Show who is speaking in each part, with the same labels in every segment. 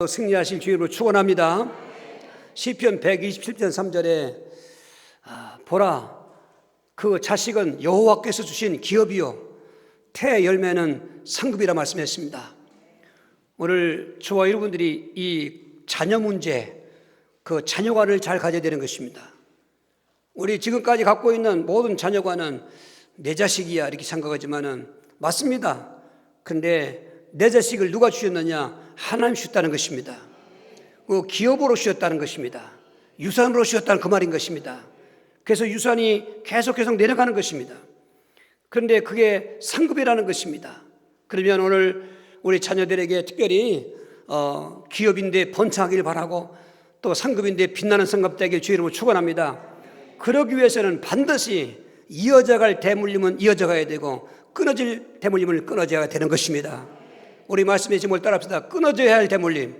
Speaker 1: 승리하실 주님으로 축원합니다. 시편 127편 3절에 보라 그 자식은 여호와께서 주신 기업이요 태 열매는 상급이라 말씀했습니다. 오늘 저와 여러분들이 이 자녀 문제, 그 자녀관을 잘 가져야 되는 것입니다. 우리 지금까지 갖고 있는 모든 자녀관은 내 자식이야 이렇게 생각하지만은 맞습니다. 그런데 내 자식을 누가 주셨느냐? 하나님 주셨다는 것입니다. 기업으로 주셨다는 것입니다. 유산으로 주셨다는 그 말인 것입니다. 그래서 유산이 계속 내려가는 것입니다. 그런데 그게 상급이라는 것입니다. 그러면 오늘 우리 자녀들에게 특별히 기업인데 번창하길 바라고 또 상급인데 빛나는 상급되길 주의 이름으로 축원합니다. 그러기 위해서는 반드시 이어져갈 대물림은 이어져가야 되고 끊어질 대물림은 끊어져야 되는 것입니다. 우리 말씀의 제목을 따라합시다. 끊어져야 할 대물림.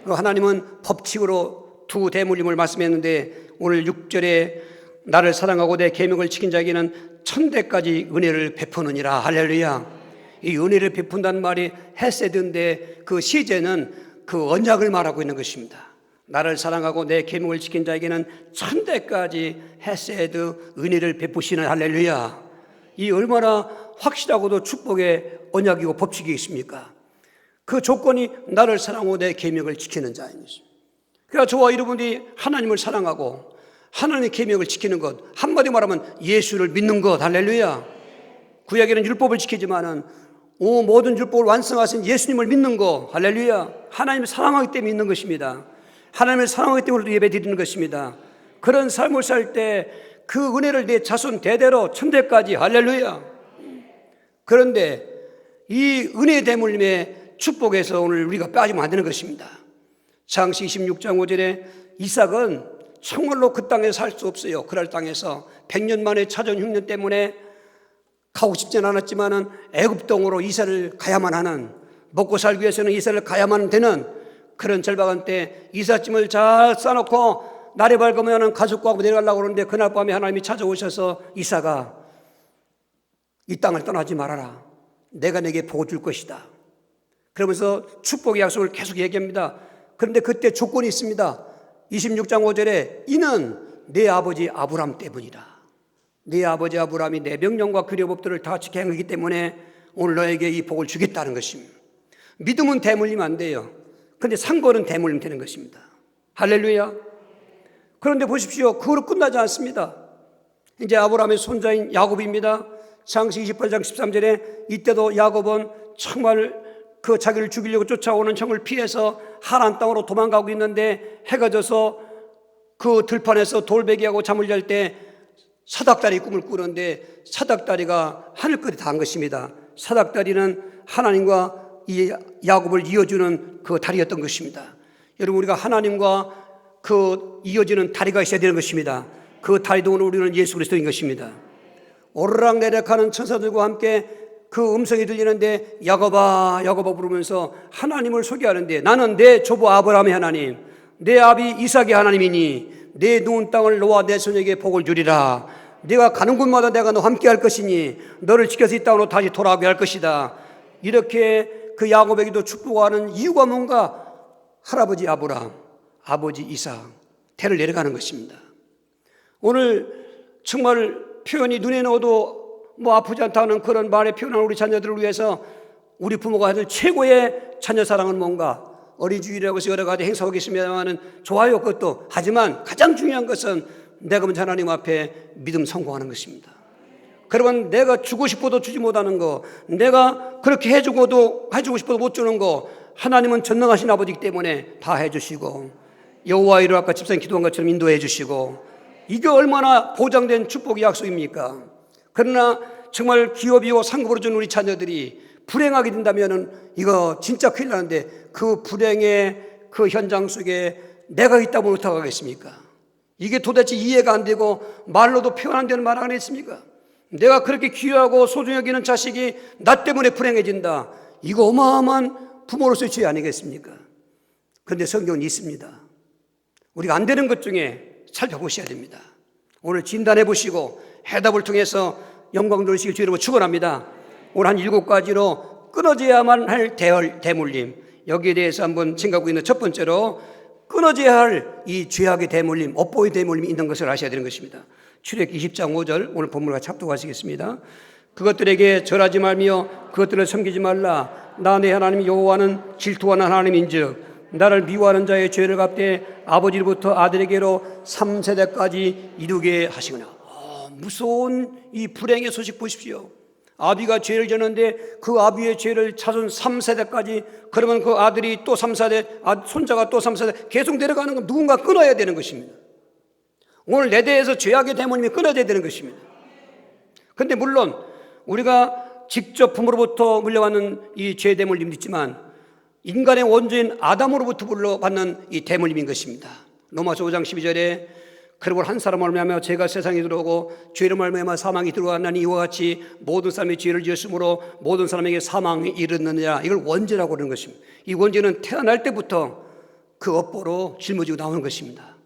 Speaker 1: 하나님은 법칙으로 두 대물림을 말씀했는데 오늘 6절에 나를 사랑하고 내 계명을 지킨 자에게는 천대까지 은혜를 베푸느니라. 할렐루야. 이 은혜를 베푼다는 말이 헤세드인데 그 시제는 그 언약을 말하고 있는 것입니다. 나를 사랑하고 내 계명을 지킨 자에게는 천대까지 헤세드 은혜를 베푸시는 할렐루야. 이 얼마나 확실하고도 축복의 언약이고 법칙이 있습니까? 그 조건이 나를 사랑하고 내 계명을 지키는 자인 것입니다. 그러니까 저와 여러분이 하나님을 사랑하고 하나님의 계명을 지키는 것, 한마디로 말하면 예수를 믿는 것. 할렐루야. 구약에는 율법을 지키지만은 모든 율법을 완성하신 예수님을 믿는 것. 할렐루야. 하나님을 사랑하기 때문에 믿는 것입니다. 하나님을 사랑하기 때문에 예배 드리는 것입니다. 그런 삶을 살 때 그 은혜를 내 자손 대대로 천대까지. 할렐루야. 그런데 이 은혜 대물림의 축복에서 오늘 우리가 빠지면 안 되는 것입니다. 창시 26장 5절에 이삭은 정말로 그 땅에 살 수 없어요. 그럴 땅에서 100년 만에 찾아온 흉년 때문에 가고 싶지는 않았지만은 애굽 땅으로 이사를 가야만 하는, 먹고 살기 위해서는 이사를 가야만 되는 그런 절박한 때 이삿짐을 잘 싸놓고 날이 밝으면 가족과 내려가려고 그러는데 그날 밤에 하나님이 찾아오셔서 이사가 이 땅을 떠나지 말아라. 내가 내게 복을 줄 것이다. 그러면서 축복의 약속을 계속 얘기합니다. 그런데 그때 조건이 있습니다. 26장 5절에 이는 내 아버지 아브람 때문이다. 네 아버지 아브람이 내 명령과 규례법들을 다 지켜 행하기 때문에 오늘 너에게 이 복을 주겠다는 것입니다. 믿음은 대물리면 안 돼요. 그런데 상고는 대물리면 되는 것입니다. 할렐루야. 그런데 보십시오. 그거로 끝나지 않습니다. 이제 아브람의 손자인 야곱입니다. 창세기 28장 13절에 이때도 야곱은 정말 그 자기를 죽이려고 쫓아오는 형을 피해서 하란 땅으로 도망가고 있는데 해가 져서 그 들판에서 돌베개하고 잠을 잘 때 사닥다리 꿈을 꾸는데 사닥다리가 하늘끝에 닿은 것입니다. 사닥다리는 하나님과 이 야곱을 이어주는 그 다리였던 것입니다. 여러분, 우리가 하나님과 그 이어지는 다리가 있어야 되는 것입니다. 그 다리도 오늘 우리는 예수 그리스도인 것입니다. 오르락내락하는 천사들과 함께 그 음성이 들리는데 야곱아 야곱아 부르면서 하나님을 소개하는데 나는 내 조부 아브라함의 하나님, 내 아비 이삭의 하나님이니 내 누운 땅을 너와 내 손에게 복을 주리라. 네가 가는 곳마다 내가 너와 함께 할 것이니 너를 지켜서 이 땅으로 다시 돌아오게 할 것이다. 이렇게 그 야곱에게도 축복하는 이유가 뭔가? 할아버지 아브라함, 아버지 이삭, 대를 내려가는 것입니다. 오늘 정말 표현이 눈에 넣어도 아프지 않다는 그런 말에 표현한 우리 자녀들을 위해서 우리 부모가 하는 최고의 자녀 사랑은 뭔가? 어린이주일이라고 해서 여러 가지 행사하고 계십니다만 좋아요, 그것도. 하지만 가장 중요한 것은 내가 먼저 하나님 앞에 믿음 성공하는 것입니다. 그러면 내가 주고 싶어도 주지 못하는 거, 내가 그렇게 해주고 싶어도 못 주는 거, 하나님은 전능하신 아버지이기 때문에 다 해주시고 여호와의 이름 아까 집사님 기도한 것처럼 인도해 주시고, 이게 얼마나 보장된 축복의 약속입니까? 그러나 정말 기업이고 상급으로 준 우리 자녀들이 불행하게 된다면 이거 진짜 큰일 나는데 그 불행의 그 현장 속에 내가 있다면 어떻게 하겠습니까? 이게 도대체 이해가 안 되고 말로도 표현 안 되는 말 아니겠습니까? 내가 그렇게 귀하고 소중히 여기는 자식이 나 때문에 불행해진다. 이거 어마어마한 부모로서의 죄 아니겠습니까? 그런데 성경은 있습니다. 우리가 안 되는 것 중에 살펴보셔야 됩니다. 오늘 진단해 보시고 해답을 통해서 영광 돌리시길 주님으로 축원합니다. 오늘 한 7가지로 끊어져야만 할 대물림, 여기에 대해서 한번 생각하고 있는 첫 번째로 끊어져야 할 이 죄악의 대물림, 업보의 대물림이 있는 것을 아셔야 되는 것입니다. 출애굽기 20장 5절 오늘 본문과 합독하시겠습니다. 그것들에게 절하지 말며 그것들을 섬기지 말라. 나 내 하나님 여호와는 질투하는 하나님인즉 나를 미워하는 자의 죄를 갚되 아버지로부터 아들에게로 3세대까지 이루게 하시구나. 무서운 이 불행의 소식 보십시오. 아비가 죄를 졌는데 그 아비의 죄를 자손 3세대까지, 그러면 그 아들이 또 3세대, 손자가 또 3세대 계속 내려가는 건 누군가 끊어야 되는 것입니다. 오늘 내 대에서 죄악의 대물림이 끊어져야 되는 것입니다. 그런데 물론 우리가 직접 부모로부터 물려받는 이 죄 대물림도 있지만 인간의 원조인 아담으로부터 물려받는 이 대물림인 것입니다. 로마서 5장 12절에 그리고 한 사람을 말미암아 죄가 세상에 들어오고 죄로 말미암아 사망이 들어왔나니 이와 같이 모든 사람이 죄를 지었으므로 모든 사람에게 사망이 이르느니라. 이걸 원죄라고 그러는 것입니다. 이 원죄는 태어날 때부터 그 업보로 짊어지고 나오는 것입니다.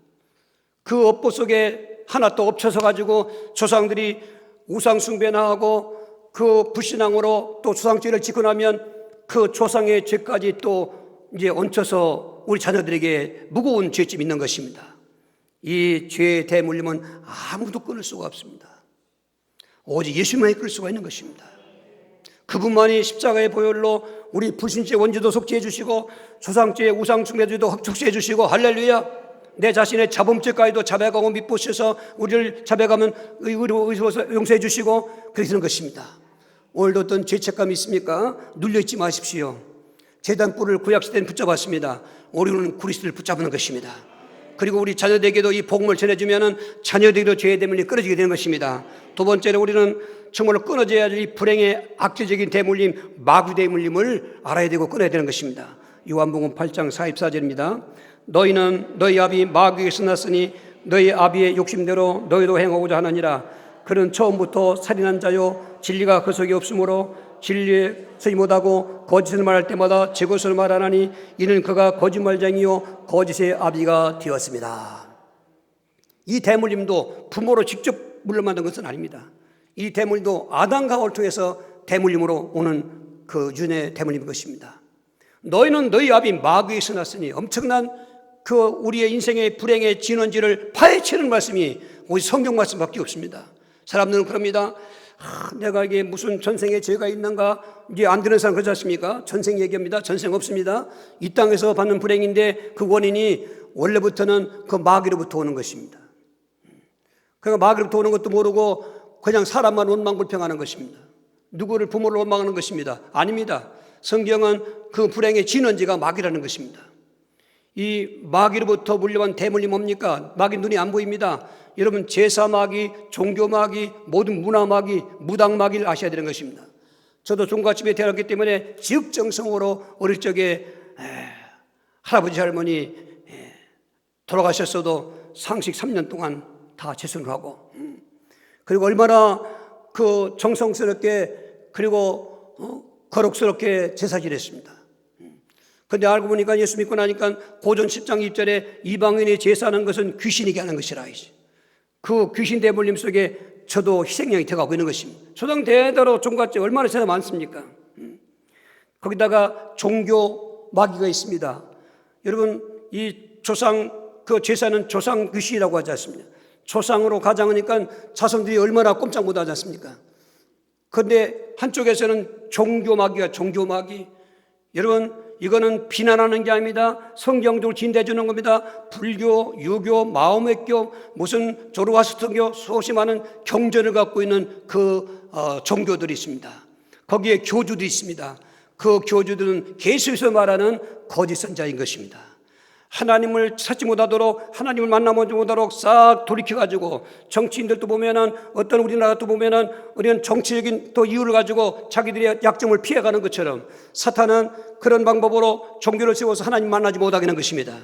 Speaker 1: 그 업보 속에 하나 또 엎쳐서 가지고 조상들이 우상 숭배나 하고 그 불신앙으로 또 조상죄를 짓고 나면 그 조상의 죄까지 또 이제 얹혀서 우리 자녀들에게 무거운 죄짐이 있는 것입니다. 이 죄의 대물림은 아무도 끊을 수가 없습니다. 오직 예수만이 끊을 수가 있는 것입니다. 그분만이 십자가의 보혈로 우리 불신죄 원죄도 속죄해 주시고 조상죄 우상 숭배죄도 속죄해 주시고 할렐루야. 내 자신의 자범죄까지도 자백하고 밉보셔서 우리를 자백하면 의로워서 용서해 주시고 그렇게 되는 것입니다. 오늘도 어떤 죄책감이 있습니까? 눌려있지 마십시오. 제단불을 구약시대는 붙잡았습니다. 우리는 그리스도를 붙잡는 것입니다. 그리고 우리 자녀들에게도 이 복음을 전해주면 자녀들에게도 죄의 대물림이 끊어지게 되는 것입니다. 두 번째로 우리는 정말로 끊어져야 할 이 불행의 악재적인 대물림, 마귀 대물림을 알아야 되고 끊어야 되는 것입니다. 요한복음 8장 44절입니다. 너희는 너희 아비 마귀에게서 났으니 너희 아비의 욕심대로 너희도 행하고자 하느니라. 그는 처음부터 살인한 자요 진리가 그 속에 없으므로 진리에 서지 못하고 거짓을 말할 때마다 제 것을 말하나니 이는 그가 거짓말쟁이요 거짓의 아비가 되었습니다. 이 대물림도 부모로 직접 물려받는 것은 아닙니다. 이 대물림도 아담과 하와를 통해서 대물림으로 오는 그 윤의 대물림인 것입니다. 너희는 너희 아비 마귀에서 났으니 엄청난 그 우리의 인생의 불행의 진원지를 파헤치는 말씀이 오직 성경 말씀밖에 없습니다. 사람들은 그럽니다. 내가 이게 무슨 전생에 죄가 있는가? 이제 안 되는 사람 그렇지 않습니까? 전생 얘기합니다. 전생 없습니다. 이 땅에서 받는 불행인데 그 원인이 원래부터는 그 마귀로부터 오는 것입니다. 그러니까 마귀로부터 오는 것도 모르고 그냥 사람만 원망불평하는 것입니다. 누구를 부모를 원망하는 것입니다. 아닙니다. 성경은 그 불행의 진원지가 마귀라는 것입니다. 이 마귀로부터 물려온 대물림 뭡니까? 마귀 눈이 안 보입니다. 여러분 제사 마귀, 종교 마귀, 모든 문화 마귀, 무당 마귀를 아셔야 되는 것입니다. 저도 종갓집에 태어났기 때문에 지극정성으로 어릴 적에 할아버지 할머니 돌아가셨어도 상식 3년 동안 다 재수를 하고 그리고 얼마나 그 정성스럽게 그리고 거룩스럽게 제사 지냈습니다. 그런데 알고 보니까 예수 믿고 나니까 고전 10장 2절에 이방인이 제사하는 것은 귀신이게 하는 것이라. 그 귀신 대물림 속에 저도 희생양이 되어가고 있는 것입니다. 초당 대대로 종갓집 얼마나 제사 많습니까? 거기다가 종교 마귀가 있습니다. 여러분 이 조상 그 제사는 조상 귀신이라고 하지 않습니까? 조상으로 가장하니까 자손들이 얼마나 꼼짝 못하지 않습니까? 그런데 한쪽에서는 종교 마귀가 종교 마귀. 여러분 이거는 비난하는 게 아닙니다. 성경적으로 진대해 주는 겁니다. 불교, 유교, 마호메교, 무슨 조르와스터교 수없이 많은 경전을 갖고 있는 그 종교들이 있습니다. 거기에 교주도 있습니다. 그 교주들은 계시에서 말하는 거짓 선자인 것입니다. 하나님을 찾지 못하도록 하나님을 만나보지 못하도록 싹 돌이켜가지고 정치인들도 보면은 어떤 우리나라도 보면은 우리는 정치적인 또 이유를 가지고 자기들의 약점을 피해가는 것처럼 사탄은 그런 방법으로 종교를 세워서 하나님 만나지 못하게 하는 것입니다.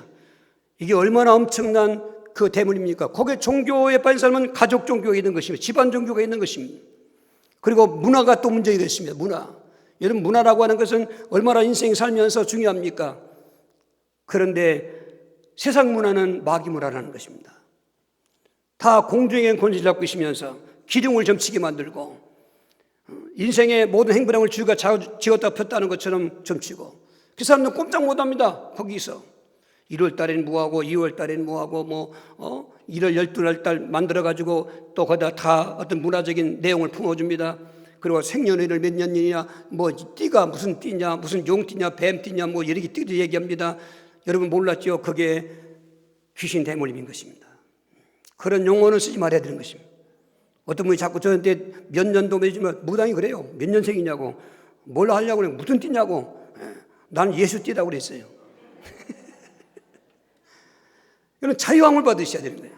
Speaker 1: 이게 얼마나 엄청난 그 대물입니까? 거기에 종교에 빠진 사람은 가족 종교가 있는 것입니다. 집안 종교가 있는 것입니다. 그리고 문화가 또 문제가 있습니다. 문화. 여러분 문화라고 하는 것은 얼마나 인생이 살면서 중요합니까? 그런데 세상 문화는 마귀 문화라는 것입니다. 다 공중의 권세를 잡고 있으면서 기둥을 점치게 만들고 인생의 모든 행보량을 주가 지었다 폈다는 것처럼 점치고 그 사람들은 꼼짝 못합니다. 거기서 1월 달에는 뭐하고 2월 달에는 뭐하고 1월 12달 만들어가지고 또 거기다 다 어떤 문화적인 내용을 품어줍니다. 그리고 생년월일 몇 년이냐, 띠가 무슨 띠냐, 무슨 용띠냐, 뱀띠냐, 이렇게 띠도 얘기합니다. 여러분 몰랐죠? 그게 귀신 대물림인 것입니다. 그런 용어는 쓰지 말아야 되는 것입니다. 어떤 분이 자꾸 저한테 몇 년도 매지만 무당이 그래요. 몇 년생이냐고, 뭘 하려고 그래, 무슨 띠냐고. 나는 예수 띠라고 그랬어요. 이런 자유함을 받으셔야 되는 거예요.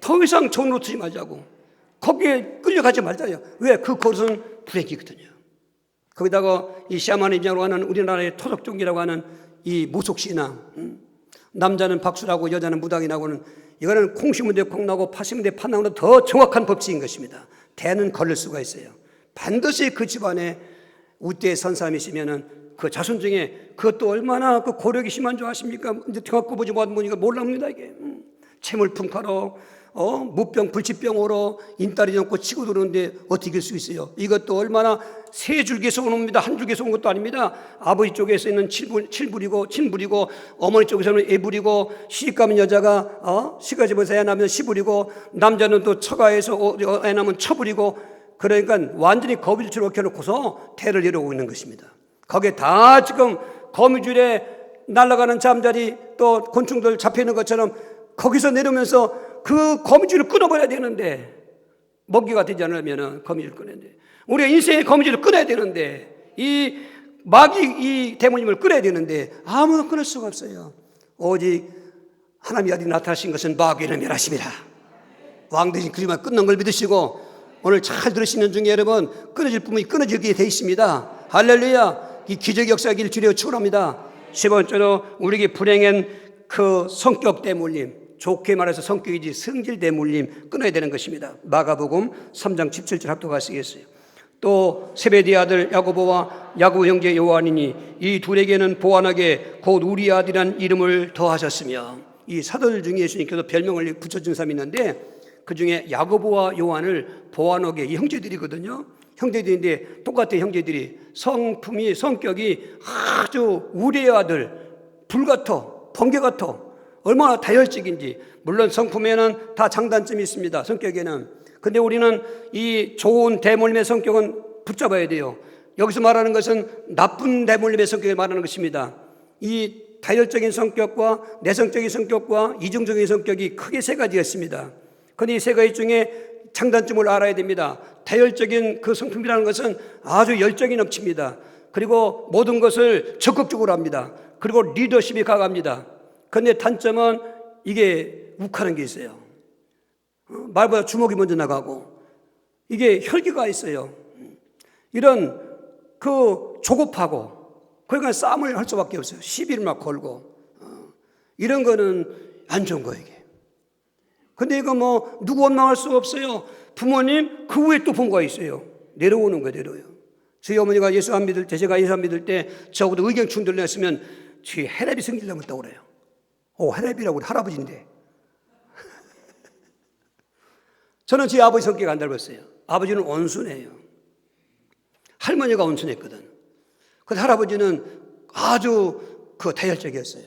Speaker 1: 더 이상 돈 놓치지 말자고. 거기에 끌려가지 말자요. 왜? 그 것은 불행이거든요. 거기다가 이 샤머니즘이라고 하는 우리나라의 토속종기라고 하는 이 무속신앙, 남자는 박수라고 여자는 무당이라고는 이거는 콩 심은 데 콩 나고 파 심은 데 파 나고는 더 정확한 법칙인 것입니다. 대는 걸릴 수가 있어요. 반드시 그 집안에 우대에 선 사람이시면은 그 자손 중에 그것도 얼마나 그 고력이 심한 줄 아십니까? 이제 겪고 보지 못하니까 몰랍니다 이게. 채물품카로 무병 불치병으로 인딸이 넘고 치고 들어오는데 어떻게 이길 수 있어요? 이것도 얼마나 세 줄기에서 옵니다. 한 줄기에서 온 것도 아닙니다. 아버지 쪽에서 있는 친불이고 어머니 쪽에서는 애불이고 시집가면 여자가 시가집에서 애 낳으면 시불이고 남자는 또 처가에서 애 낳으면 처불이고 그러니까 완전히 거미줄로 켜놓고서 태를 이루고 있는 것입니다. 거기에 다 지금 거미줄에 날아가는 잠자리 또 곤충들 잡혀있는 것처럼 거기서 내려오면서 그 거미줄을 끊어버려야 되는데 먹이가 되지 않으면 거미줄을 끊어야 돼. 우리가 인생의 거미줄을 끊어야 되는데 이 마귀 이 대모님을 끊어야 되는데 아무나 끊을 수가 없어요. 오직 하나님이 어디 나타나신 것은 마귀를 멸하십니다. 왕 대신 그리만 끊는 걸 믿으시고 오늘 잘 들으시는 중에 여러분 끊어질 부분이 끊어지게 돼 있습니다. 할렐루야. 이 기적 역사기를 주려 축원합니다. 10번째로 우리에게 불행한 그 성격 대물림, 좋게 말해서 성격이지 성질 대물림 끊어야 되는 것입니다. 마가복음 3장 17절 합독하시겠어요? 또 세베대의 아들 야고보와 야고보 형제 요한이니 이 둘에게는 보아나게 곧 우리 아들이란 이름을 더하셨으며, 이 사도들 중에 예수님께서 별명을 붙여준 사람이 있는데 그 중에 야고보와 요한을 보아나게, 이 형제들이거든요. 형제들인데 똑같아요. 형제들이 성격이 아주 우리의 아들, 불같아, 번개 같아. 얼마나 다혈질인지. 물론 성품에는 다 장단점이 있습니다. 성격에는. 근데 우리는 이 좋은 대물림의 성격은 붙잡아야 돼요. 여기서 말하는 것은 나쁜 대물림의 성격을 말하는 것입니다. 이 다혈적인 성격과 내성적인 성격과 이중적인 성격이 크게 세 가지가 있습니다. 그런데 이 세 가지 중에 장단점을 알아야 됩니다. 다혈적인 그 성품이라는 것은 아주 열정이 넘칩니다. 그리고 모든 것을 적극적으로 합니다. 그리고 리더십이 강합니다. 그런데 단점은 이게 욱하는 게 있어요. 말보다 주먹이 먼저 나가고 이게 혈기가 있어요. 이런 그 조급하고 그러니까 싸움을 할 수밖에 없어요. 시비를 막 걸고 이런 거는 안 좋은 거예요. 이게. 근데 이거 누구 원망할 수 없어요. 부모님 그 위에 또 부모가 있어요. 내려오는 거예요. 내려요. 저희 어머니가 예수 안 믿을 때, 제가 예수 안 믿을 때 저하고도 의견 충돌을 했으면 뒤에 헤랩이 성질 나겠다고 그래요. 헤랩이라고 그래. 할아버지인데. 저는 제 아버지 성격 안 닮았어요. 아버지는 온순해요. 할머니가 온순했거든. 근데 할아버지는 아주 다혈적이었어요.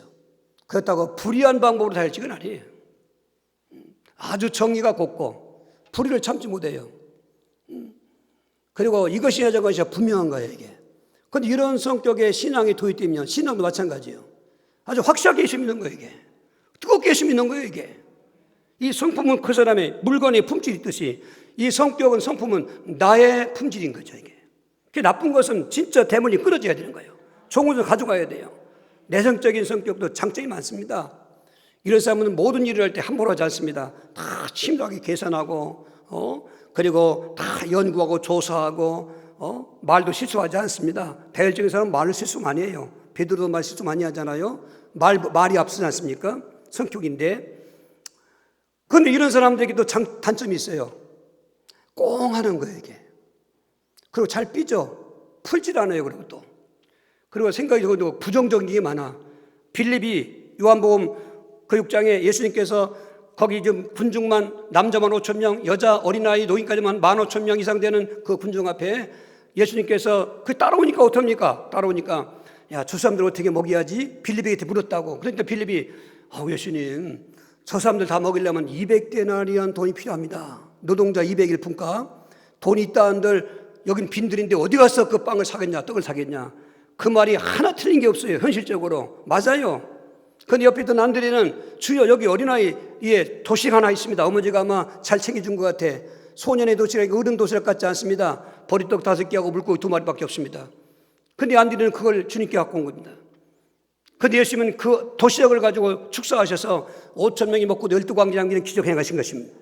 Speaker 1: 그렇다고 불의한 방법으로 다혈적은 아니에요. 아주 정의가 곱고 불의를 참지 못해요. 그리고 이것이냐 저것이냐 분명한 거예요, 이게. 그런데 이런 성격의 신앙이 도입되면 신앙도 마찬가지예요. 아주 확실하게 예수 믿는 거예요, 이게. 뜨겁게 예수 믿는 거예요, 이게. 이 성품은 그 사람의 물건의 품질이 있듯이 이 성품은 나의 품질인 거죠, 이게. 그 나쁜 것은 진짜 대물이 끊어져야 되는 거예요. 좋은 것을 가져가야 돼요. 내성적인 성격도 장점이 많습니다. 이런 사람은 모든 일을 할 때 함부로 하지 않습니다. 다 심도하게 계산하고, 그리고 다 연구하고 조사하고, 말도 실수하지 않습니다. 다혈적인 사람은 말을 실수 많이 해요. 베드로도 말 실수 많이 하잖아요. 말이 앞서지 않습니까? 성격인데. 그런데 이런 사람들에게도 단점이 있어요. 꽁 하는 거예요, 이게. 그리고 잘 삐져. 풀질 않아요, 그리고 또. 그리고 생각이 부정적인 게 많아. 빌립이 요한복음 그 6장에 예수님께서 거기 좀 군중만, 남자만 5,000명, 여자 어린아이 노인까지만 15,000명 이상 되는 그 군중 앞에 예수님께서 따라오니까 어떡합니까? 따라오니까 야, 저 사람들 어떻게 먹여야지? 빌립에게 물었다고. 그러니까 빌립이 예수님, 저 사람들 다 먹이려면 200데나리온 돈이 필요합니다. 노동자 200일 분가. 돈이 있다 한들 여긴 빈들인데 어디 가서 그 빵을 사겠냐, 떡을 사겠냐. 그 말이 하나 틀린 게 없어요. 현실적으로 맞아요. 근데 옆에 있던 안드레는 주여, 여기 어린아이에 도시락 하나 있습니다. 어머니가 아마 잘 챙겨준 것 같아. 소년의 도시락이 어른 도시락 같지 않습니다. 보리떡 5개하고 물고기 2마리밖에 없습니다. 근데 안드레는 그걸 주님께 갖고 온 겁니다. 근데 예수님은 그 도시락을 가지고 축사하셔서 5,000명이 먹고 12광지 남기는 기적 행하신 것입니다.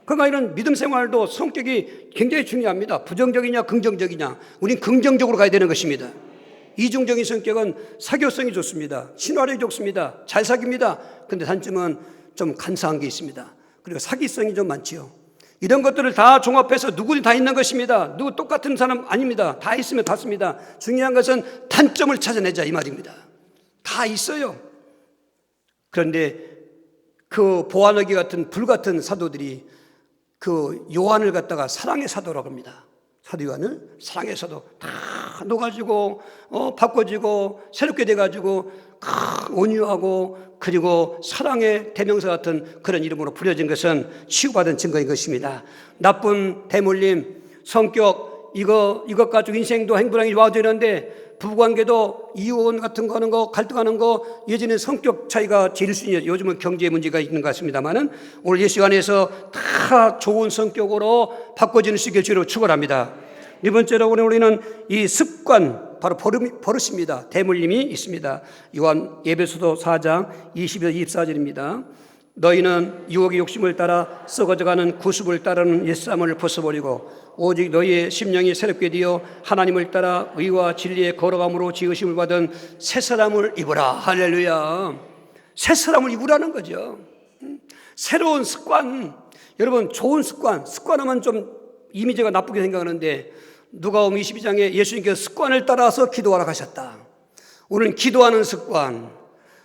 Speaker 1: 그러니까 이런 믿음 생활도 성격이 굉장히 중요합니다. 부정적이냐 긍정적이냐. 우린 긍정적으로 가야 되는 것입니다. 이중적인 성격은 사교성이 좋습니다. 친화력이 좋습니다. 잘 사깁니다. 그런데 단점은 좀 간사한 게 있습니다. 그리고 사기성이 좀 많지요. 이런 것들을 다 종합해서 누구든 다 있는 것입니다. 누구 똑같은 사람 아닙니다. 다 있으면 닿습니다. 중요한 것은 단점을 찾아내자 이 말입니다. 다 있어요. 그런데 그 보아너기 같은 불같은 사도들이 그 요한을 갖다가 사랑의 사도라고 합니다. 사도 요한을 사랑의 사도 다 녹아지고 바꿔지고 새롭게 돼가지고 온유하고 그리고 사랑의 대명사 같은 그런 이름으로 부려진 것은 치유받은 증거인 것입니다. 나쁜 대물림, 성격 이것 가지고 인생도 행복하게 좋아지는데 부부관계도 이혼 같은 거 하는 거, 갈등하는 거, 예전에 성격 차이가 제일 순위예요. 요즘은 경제 문제가 있는 것 같습니다만은 오늘 예수 안에서 다 좋은 성격으로 바꿔지는 수 있게 주로 축원합니다. 네 번째로 우리는 이 습관, 바로 버릇입니다. 대물림이 있습니다. 요한 에베소서 4장 20에서 24절입니다. 너희는 유혹의 욕심을 따라 썩어져가는 구습을 따르는 옛사람을 벗어버리고 오직 너희의 심령이 새롭게 되어 하나님을 따라 의와 진리의 거룩함으로 지으심을 받은 새 사람을 입으라. 할렐루야. 새 사람을 입으라는 거죠. 새로운 습관. 여러분, 좋은 습관하면 좀 이미지가 나쁘게 생각하는데 누가복음 22장에 예수님께서 습관을 따라서 기도하라 하셨다. 오늘 기도하는 습관,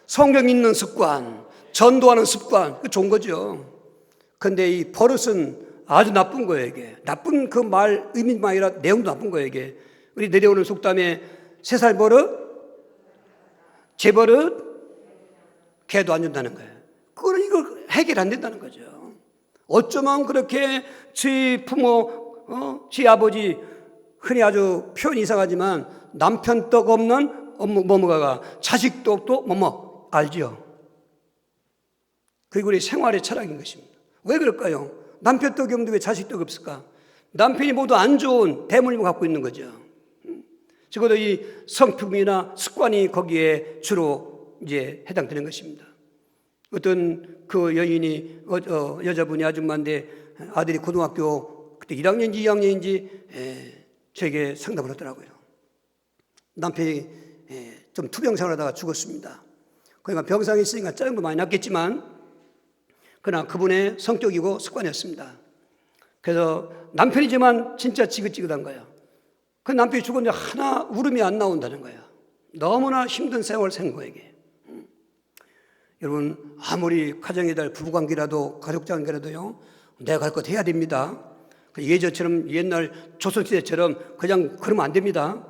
Speaker 1: 성경 읽는 습관, 전도하는 습관, 그 좋은 거죠. 그런데 이 버릇은 아주 나쁜 거예요, 이게. 나쁜 그 말, 의미만 아니라 내용도 나쁜 거예요, 이게. 우리 내려오는 속담에 3살 버릇, 제 버릇, 개도 안 준다는 거예요. 그거는 이거 해결 안 된다는 거죠. 어쩌면 그렇게 지 부모, 지 아버지, 흔히 아주 표현이 이상하지만 남편 떡 없는 뭐뭐가 자식 떡도 뭐뭐 알죠. 그게 우리 생활의 철학인 것입니다. 왜 그럴까요? 남편 떡이 없는데 왜 자식 떡이 없을까? 남편이 모두 안 좋은 대물림을 갖고 있는 거죠. 적어도 이 성품이나 습관이 거기에 주로 이제 해당되는 것입니다. 어떤 그 여인이 여자분이 아줌마인데 아들이 고등학교 그때 1학년인지 2학년인지 저에게 상담을 하더라고요. 남편이 좀 투병 생활하다가 죽었습니다. 그러니까 병상에 있으니까 짜증도 많이 났겠지만 그러나 그분의 성격이고 습관이었습니다. 그래서 남편이지만 진짜 지긋지긋한 거예요. 그 남편이 죽었는데 하나 울음이 안 나온다는 거예요. 너무나 힘든 세월 산 거에게. 여러분, 아무리 가정에 대한 부부관계라도 가족관계라도요, 내가 할 것 해야 됩니다. 예전처럼 옛날 조선시대처럼 그냥 그러면 안 됩니다.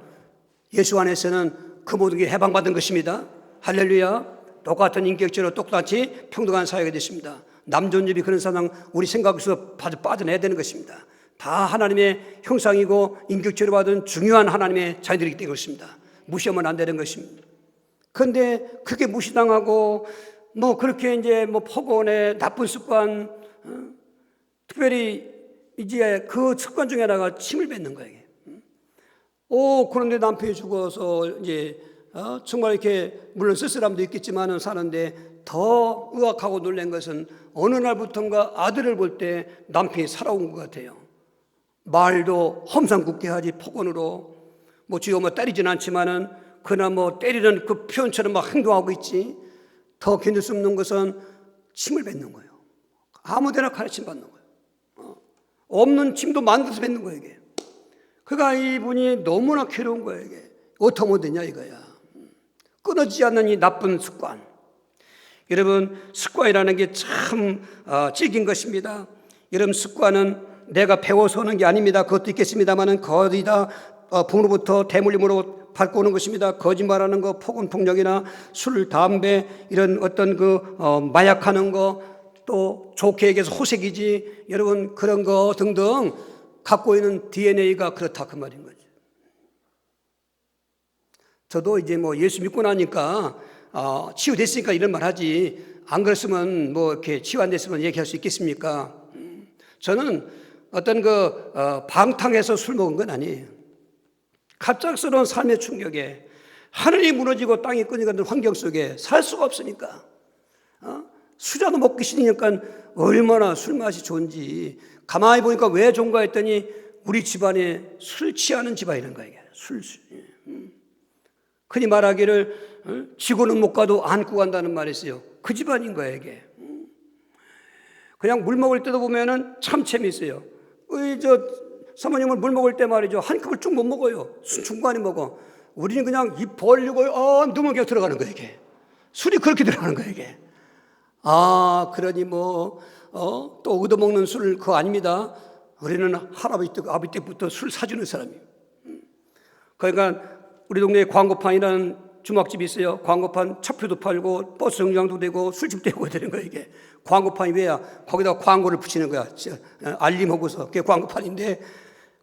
Speaker 1: 예수 안에서는 그 모든 게 해방받은 것입니다. 할렐루야. 똑같은 인격체로 똑같이 평등한 사회가 됐습니다. 남존엽이 그런 사상 우리 생각에서 빠져내야 되는 것입니다. 다 하나님의 형상이고 인격체로 받은 중요한 하나님의 자녀들이기 때문에 그렇습니다. 무시하면 안 되는 것입니다. 그런데 그게 무시당하고 그렇게 이제 폭언에 나쁜 습관, 특별히 이제 그 습관 중에 하나가 침을 뱉는 거예요. 그런데 남편이 죽어서 이제 정말 이렇게 물론 쓸쓸함도 있겠지만은 사는데 더 의아하고 놀란 것은 어느 날부턴가 아들을 볼 때 남편이 살아온 것 같아요. 말도 험상궂게 하지 폭언으로 주여 때리진 않지만은 그나 때리는 그 표현처럼 막 행동하고 있지. 더 견딜 수 없는 것은 침을 뱉는 거예요. 아무데나 가르침 받는 거예요. 없는 침도 만들어서 뱉는 거예요, 이게. 그러니까 이분이 너무나 괴로운 거예요, 이게. 어떻게 하면 되냐 이거야. 끊어지지 않는 이 나쁜 습관. 여러분, 습관이라는 게 참 질긴 것입니다. 여러분, 습관은 내가 배워서 오는 게 아닙니다. 그것도 있겠습니다만은 거의 다 부모로부터 대물림으로 밟고 오는 것입니다. 거짓말하는 거, 폭언, 폭력이나 술, 담배, 이런 어떤 마약하는 거, 또 좋게 얘기해서 호색이지, 여러분 그런 거 등등 갖고 있는 DNA가 그렇다 그 말인 거죠. 저도 이제 예수 믿고 나니까 치유됐으니까 이런 말 하지, 안 그랬으면 이렇게 치유 안 됐으면 얘기할 수 있겠습니까? 저는 어떤 방탕해서 술 먹은 건 아니에요. 갑작스러운 삶의 충격에 하늘이 무너지고 땅이 끊어가는 환경 속에 살 수가 없으니까 수자도 먹기 싫으니까 얼마나 술 맛이 좋은지 가만히 보니까 왜 좋은가 했더니 우리 집안에 술 취하는 집안이란 거예요. 술. 흔히 말하기를 지고는 못 가도 안고 간다는 말이 있어요. 그 집안인 거예요, 이게. 그냥 물 먹을 때도 보면은 참 재미있어요. 사모님은 물 먹을 때 말이죠. 한 컵을 쭉 못 먹어요. 중간에 먹어. 우리는 그냥 입 벌리고, 누면 그냥 들어가는 거예요, 이게. 술이 그렇게 들어가는 거예요, 이게. 그러니 또 얻어먹는 술 그거 아닙니다. 우리는 할아버지 때, 아버지 때부터 술 사주는 사람이에요. 그러니까 우리 동네에 광고판이라는 주막집이 있어요. 광고판 차표도 팔고 버스 정류장도 되고 술집도 되고 되는 거예요, 이게. 광고판이 왜야? 거기다가 광고를 붙이는 거야. 알림하고서. 그게 광고판인데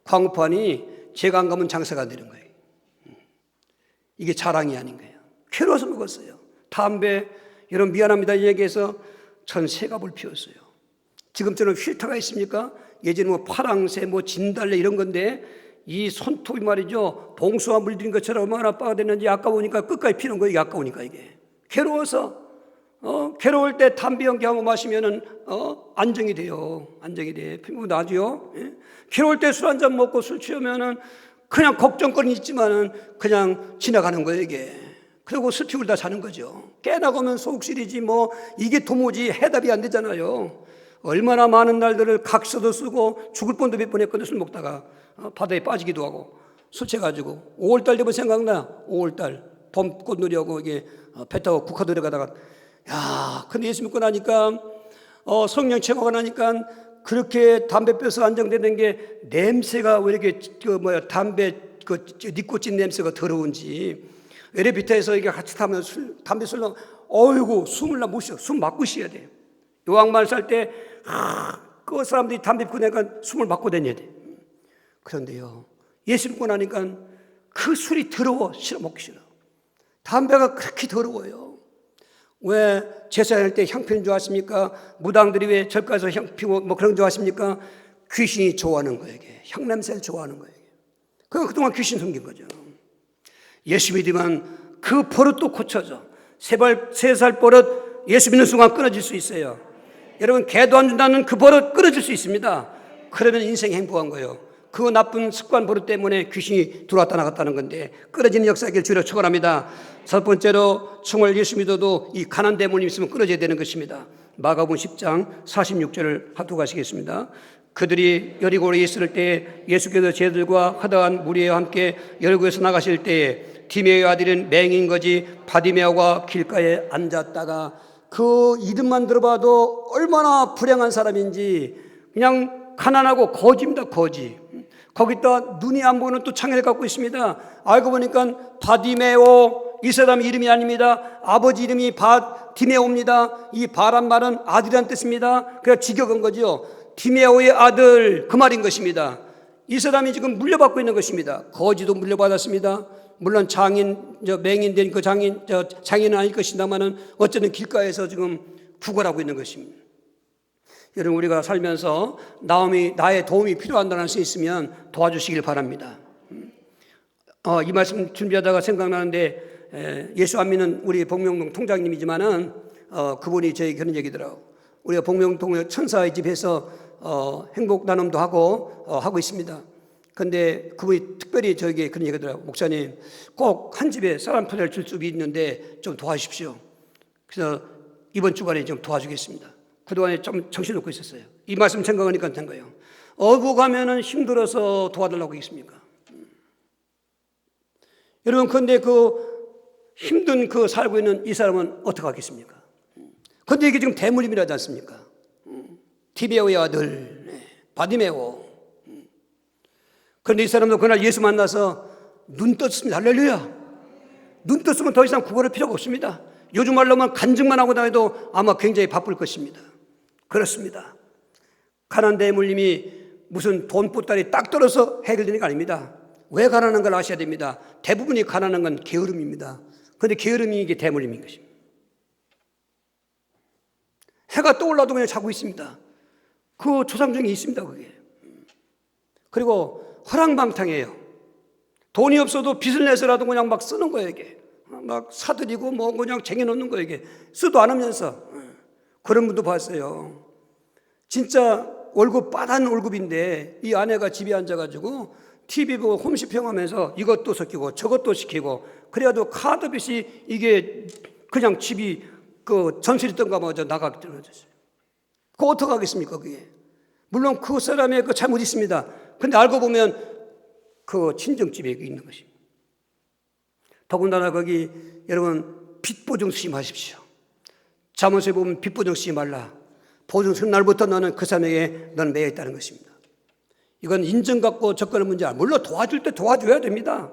Speaker 1: 광고판이 제가 안 가면 장사가 안 되는 거예요. 이게 자랑이 아닌 거예요. 괴로워서 먹었어요. 담배, 여러분 미안합니다 이 얘기해서 전 새갑을 피웠어요. 지금처럼 필터가 있습니까? 예전에 파랑새, 진달래 이런 건데 이 손톱이 말이죠. 봉수와 물들인 것처럼 얼마나 빠졌는지 아까우니까 끝까지 피는 거예요. 이게 아까우니까 이게. 괴로워서 괴로울 때 담배 연기 한번 마시면은 안정이 돼요. 안정이 돼. 피부 나죠. 예? 괴로울 때 술 한잔 먹고 술 취하면은 그냥 걱정거리는 있지만은 그냥 지나가는 거예요, 이게. 그리고 스틱을 다 자는 거죠. 깨나가면 속쓰리지 이게 도무지 해답이 안 되잖아요. 얼마나 많은 날들을 각서도 쓰고 죽을 뻔도 몇 번 했거든요. 술 먹다가 바다에 빠지기도 하고 술 취해가지고 5월달 되면 생각나. 5월달 봄꽃놀이하고 이게 배 타고 국화 들어가다가 근데 예수 믿고 나니까 성령 체험하고 나니까 그렇게 담배 펴서 안정되는 게 냄새가 왜 이렇게 담배 니코틴 냄새가 더러운지 엘리베이터에서 이게 같이 타면 담배 술로 숨을 못 쉬어. 숨 막고 쉬어야 돼. 요양말 살 때 그 사람들이 담배 피고 나니까 숨을 막고 다녀야 돼. 그런데요, 예수 믿고 나니까 그 술이 더러워. 싫어, 먹기 싫어. 담배가 그렇게 더러워요. 왜 제사할 때 향필 좋아하십니까? 무당들이 왜 절가에서 향 피고 그런 거 좋아하십니까? 귀신이 좋아하는 거예요. 이게. 향냄새를 좋아하는 거예요. 그러니까 그동안 귀신 숨긴 거죠. 예수 믿으면 그 버릇도 고쳐져. 3살 버릇 예수 믿는 순간 끊어질 수 있어요. 여러분 개도 안 준다는 그 버릇 끊어질 수 있습니다. 그러면 인생이 행복한 거예요. 그 나쁜 습관 버릇 때문에 귀신이 들어왔다 나갔다는 건데 끊어지는 역사길 주로 축원합니다. 첫 번째로 정말 예수 믿어도 이 가난 데몬이 있으면 끊어져야 되는 것입니다. 마가복음 10장 46절을 하도록 하시겠습니다. 그들이 여리고로 있을 때에 예수께서 제들과 허다한 무리와 함께 여리고에서 나가실 때에 디메오의 아들인 맹인 거지 바디메오가 길가에 앉았다가 그 이름만 들어봐도 얼마나 불행한 사람인지 그냥 가난하고 거지입니다. 거지. 거기다 눈이 안 보이는 또 창을 갖고 있습니다. 알고 보니까 바디메오 이 사람 이름이 아닙니다. 아버지 이름이 디메오입니다. 이 바란 말은 아들이란 뜻입니다. 그래서 직역한 거죠. 디메오의 아들 그 말인 것입니다. 이 사람이 지금 물려받고 있는 것입니다. 거지도 물려받았습니다. 물론 맹인된 그 장인은 아닐 것이다만은 어쨌든 길가에서 지금 구걸하고 있는 것입니다. 여러분 우리가 살면서 나의 도움이 필요한다는 수 있으면 도와주시길 바랍니다. 이 말씀 준비하다가 생각나는데 예수 안 믿는 우리 복명동 통장님이지만은 그분이 저에게 그런 얘기더라고. 우리가 복명동 천사의 집에서 행복 나눔도 하고 있습니다. 근데 그분이 특별히 저에게 그런 얘기더라고. 목사님 꼭 한 집에 쌀 한 푼을 줄 수 있는데 좀 도와주십시오. 그래서 이번 주간에 좀 도와주겠습니다. 그동안에 좀 정신놓고 있었어요. 이 말씀 생각하니까 된 거예요. 어부 가면은 힘들어서 도와달라고 하겠습니까? 여러분 그런데 힘든 살고 있는 이 사람은 어떻게 하겠습니까? 그런데 이게 지금 대물림이라지 않습니까? 디메오의 아들 바디메오. 그런데 이 사람도 그날 예수 만나서 눈 떴습니다. 할렐루야. 눈 떴으면 더 이상 구걸할 필요가 없습니다. 요즘 말로 하면 간증만 하고 다녀도 아마 굉장히 바쁠 것입니다. 그렇습니다. 가난한 대물림이 무슨 돈 보따리 딱 떨어서 해결되는 게 아닙니다. 왜 가난한 걸 아셔야 됩니다. 대부분이 가난한 건 게으름입니다. 그런데 게으름이 이게 대물림인 것입니다. 해가 떠올라도 그냥 자고 있습니다. 그 조상중에 있습니다, 그게. 그리고 허랑방탕해요. 돈이 없어도 빚을 내서라도 그냥 막 쓰는 거예요, 이게. 막 사들이고 뭐 그냥 쟁여놓는 거예요, 이게. 쓰도 않으면서. 그런 분도 봤어요. 진짜 월급 빠단 월급인데 이 아내가 집에 앉아가지고 TV 보고 홈쇼핑 하면서 이것도 시키고 저것도 시키고 그래도 카드빚이 이게 그냥 집이 그 전세리던가 뭐 나가게 떨어졌어요. 그거 어떻게 하겠습니까, 그게? 물론 그 사람의 그 잘못 있습니다. 근데 알고 보면 그 친정집에 있는 것입니다. 더군다나 거기 여러분 빚보증 쓰지 마십시오. 잠언서에 보면 빚보증 쓰지 말라. 보증 쓰는 날부터 너는 그 사람에게 너는 매여 있다는 것입니다. 이건 인정 갖고 접근하는 문제 아니에요. 물론 도와줄 때 도와줘야 됩니다.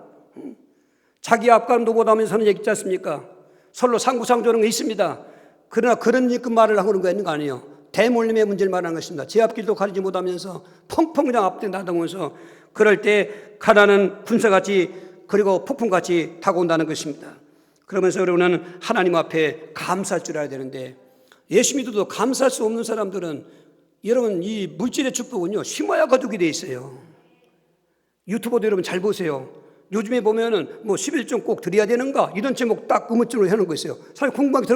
Speaker 1: 자기 앞가림도 못하면서는 얘기 있지 않습니까? 서로 상부상조하는 거 있습니다. 그러나 그런 말을 하는 거 있는 거 아니에요. 대물림의 문제를 말하는 것입니다. 제 앞길도 가리지 못하면서 펑펑 그냥 앞뒤 나다보면서 그럴 때 가난은 군사같이 그리고 폭풍같이 다가온다는 것입니다. 그러면서 여러분은 하나님 앞에 감사할 줄 알아야 되는데 예수 믿어도 감사할 수 없는 사람들은 여러분 이 물질의 축복은요 심어야 거두게 돼 있어요. 유튜버도 여러분 잘 보세요. 요즘에 보면은 뭐 11종 꼭 드려야 되는가 이런 제목 딱 의무증으로 해놓은 거 있어요. 사실 공부하기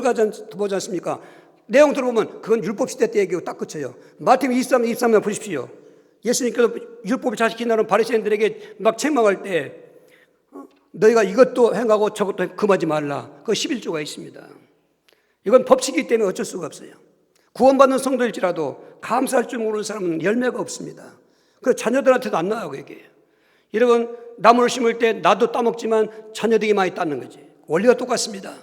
Speaker 1: 보지 않습니까? 내용 들어보면 그건 율법 시대 때 얘기고 딱 끝이에요. 마태복음 23장 보십시오. 예수님께서 율법을 잘 지킨다는 바리새인들에게 막 책망할 때 너희가 이것도 행하고 저것도 금하지 말라. 그 11조가 있습니다. 이건 법칙이기 때문에 어쩔 수가 없어요. 구원받는 성도일지라도 감사할 줄 모르는 사람은 열매가 없습니다. 그 자녀들한테도 안 나와요, 그게. 여러분 나무를 심을 때 나도 따먹지만 자녀들이 많이 따는 거지. 원리가 똑같습니다.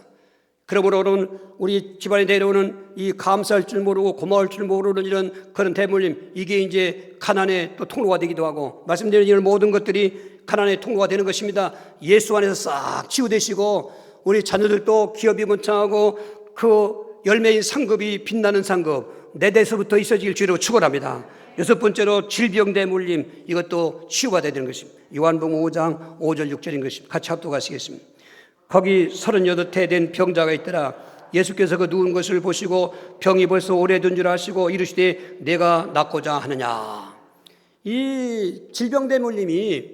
Speaker 1: 그러므로 여러분 우리 집안에 내려오는 이 감사할 줄 모르고 고마울 줄 모르는 이런 그런 대물림 이게 이제 가난의 또 통로가 되기도 하고 말씀드린 이런 모든 것들이 가난의 통로가 되는 것입니다. 예수 안에서 싹 치유되시고 우리 자녀들도 기업이 번창하고 그 열매인 상급이 빛나는 상급 내 데서부터 있어질 주로 축원합니다. 여섯 번째로 질병 대물림 이것도 치유가 되는 것입니다. 요한복음 5장 5절 6절인 것입니다. 같이 합독하시겠습니다. 거기 38해 된 병자가 있더라. 예수께서 그 누운 것을 보시고 병이 벌써 오래된 줄 아시고 이르시되 내가 낫고자 하느냐. 이 질병 대물림이